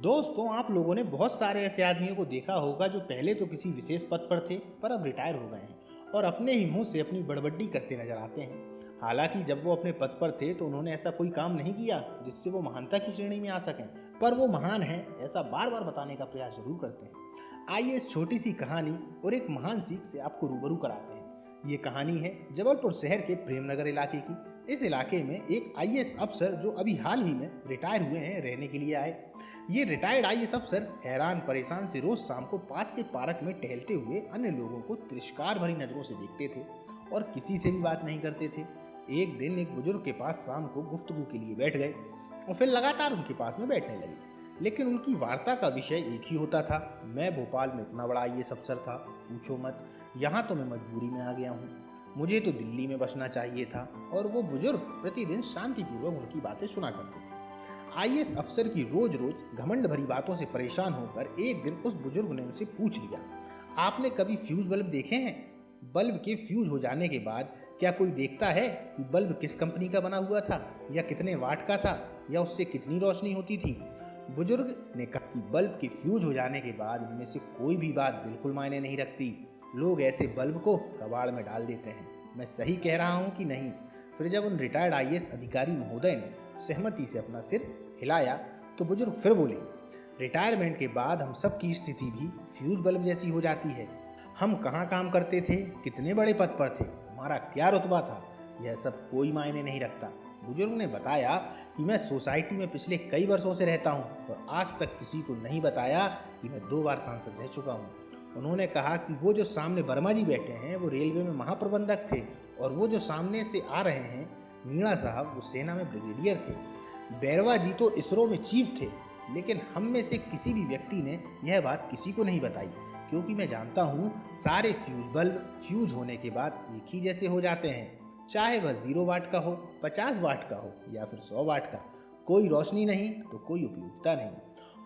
दोस्तों, आप लोगों ने बहुत सारे ऐसे आदमियों को देखा होगा जो पहले तो किसी विशेष पद पर थे पर अब रिटायर हो गए हैं और अपने ही मुंह से अपनी बड़बड्डी करते नजर आते हैं। हालांकि जब वो अपने पद पर थे तो उन्होंने ऐसा कोई काम नहीं किया जिससे वो महानता की श्रेणी में आ सकें, पर वो महान हैं ऐसा बार बार बताने का प्रयास जरूर करते हैं। आइए इस छोटी सी कहानी और एक महान सीख से आपको रूबरू कराते हैं। ये कहानी है जबलपुर शहर के प्रेमनगर इलाके की। इस इलाके में एक आईएएस अफसर जो अभी हाल ही में रिटायर हुए हैं रहने के लिए आए। ये रिटायर्ड आईएएस अफसर हैरान परेशान से रोज शाम को पास के पार्क में टहलते हुए अन्य लोगों को तिरस्कार भरी नजरों से देखते थे और किसी से भी बात नहीं करते थे। एक दिन एक बुजुर्ग के पास शाम को गुफ्तगू के लिए बैठ गए और फिर लगातार उनके पास में बैठने लगे, लेकिन उनकी वार्ता का विषय एक ही होता था। मैं भोपाल में इतना बड़ा आईएएस अफसर था, पूछो मत, यहाँ तो मैं मजबूरी में आ गया हूँ, मुझे तो दिल्ली में बसना चाहिए था। और वो बुजुर्ग प्रतिदिन शांतिपूर्वक उनकी बातें सुना करते थे। आईएएस अफसर की रोज रोज घमंड भरी बातों से परेशान होकर एक दिन उस बुजुर्ग ने उनसे पूछ लिया, आपने कभी फ्यूज बल्ब देखे हैं? बल्ब के फ्यूज हो जाने के बाद क्या कोई देखता है कि बल्ब किस कंपनी का बना हुआ था, या कितने वाट का था, या उससे कितनी रोशनी होती थी? बुजुर्ग ने कहा कि बल्ब के फ्यूज हो जाने के बाद इनमें से कोई भी बात बिल्कुल मायने नहीं रखती। लोग ऐसे बल्ब को कबाड़ में डाल देते हैं। मैं सही कह रहा हूँ कि नहीं? फिर जब उन रिटायर्ड आईएएस अधिकारी महोदय ने सहमति से अपना सिर हिलाया तो बुजुर्ग फिर बोले, रिटायरमेंट के बाद हम सब की स्थिति भी फ्यूज बल्ब जैसी हो जाती है। हम कहाँ काम करते थे, कितने बड़े पद पर थे, हमारा क्या रुतबा था, यह सब कोई मायने नहीं रखता। बुजुर्ग ने बताया कि मैं सोसाइटी में पिछले कई वर्षों से रहता हूँ और आज तक किसी को नहीं बताया कि मैं 2 बार सांसद रह चुका हूँ। उन्होंने कहा कि वो जो सामने वर्मा जी बैठे हैं वो रेलवे में महाप्रबंधक थे, और वो जो सामने से आ रहे हैं मीणा साहब, वो सेना में ब्रिगेडियर थे। बैरवा जी तो इसरो में चीफ थे। लेकिन हम में से किसी भी व्यक्ति ने यह बात किसी को नहीं बताई, क्योंकि मैं जानता हूँ सारे फ्यूज बल्ब फ्यूज होने के बाद एक ही जैसे हो जाते हैं, चाहे वह 0 वाट का हो, 50 वाट का हो या फिर 100 वाट का। कोई रोशनी नहीं तो कोई उपयोगिता नहीं।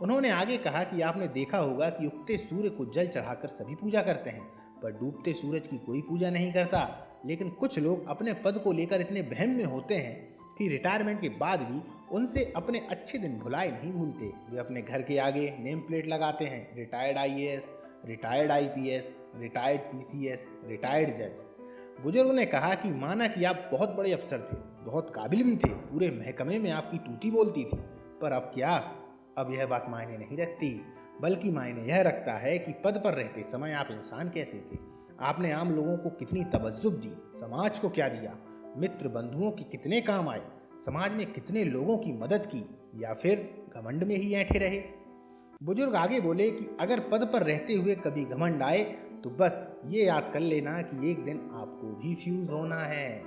उन्होंने आगे कहा कि आपने देखा होगा कि उगते सूर्य को जल चढ़ाकर सभी पूजा करते हैं, पर डूबते सूरज की कोई पूजा नहीं करता। लेकिन कुछ लोग अपने पद को लेकर इतने बहम में होते हैं कि रिटायरमेंट के बाद भी उनसे अपने अच्छे दिन भुलाए नहीं भूलते। वे अपने घर के आगे नेम प्लेट लगाते हैं, retired IAS, retired IPS, retired PCS, retired जज। बुजुर्ग ने कहा कि माना कि आप बहुत बड़े अफसर थे, बहुत काबिल भी थे, पूरे महकमे में आपकी तूती बोलती थी, पर अब क्या? अब यह बात मायने नहीं रखती, बल्कि मायने यह रखता है कि पद पर रहते समय आप इंसान कैसे थे। आपने आम लोगों को कितनी तवज्जुह दी, समाज को क्या दिया, मित्र बंधुओं के कितने काम आए, समाज में कितने लोगों की मदद की, या फिर घमंड में ही ऐंठे रहे। बुजुर्ग आगे बोले कि अगर पद पर रहते हुए कभी घमंड आए तो बस ये याद कर लेना कि एक दिन आपको भी फ्यूज होना है।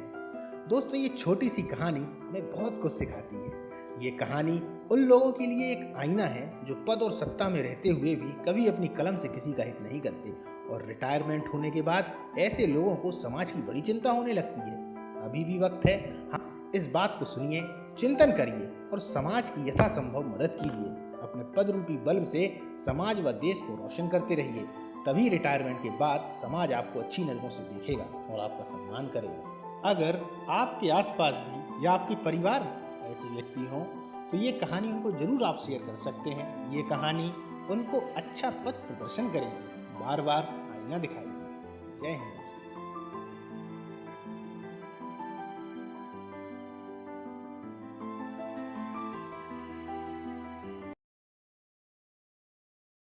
दोस्तों, ये छोटी सी कहानी हमें बहुत कुछ सिखाती है। ये कहानी उन लोगों के लिए एक आईना है जो पद और सत्ता में रहते हुए भी कभी अपनी कलम से किसी का हित नहीं करते, और रिटायरमेंट होने के बाद ऐसे लोगों को समाज की बड़ी चिंता होने लगती है। अभी भी वक्त है, हाँ, इस बात को सुनिए, चिंतन करिए और समाज की यथासंभव मदद कीजिए। अपने पद रूपी बल्ब से समाज व देश को रोशन करते रहिए, तभी रिटायरमेंट के बाद समाज आपको अच्छी नजरों से देखेगा और आपका सम्मान करेगा। अगर आपके आसपास भी या आपके परिवार में ऐसे व्यक्ति हों तो ये कहानी उनको जरूर आप शेयर कर सकते हैं। ये कहानी उनको अच्छा पथ प्रदर्शन करेगी, बार बार आईना दिखाएगी। जय हिंद दोस्तों।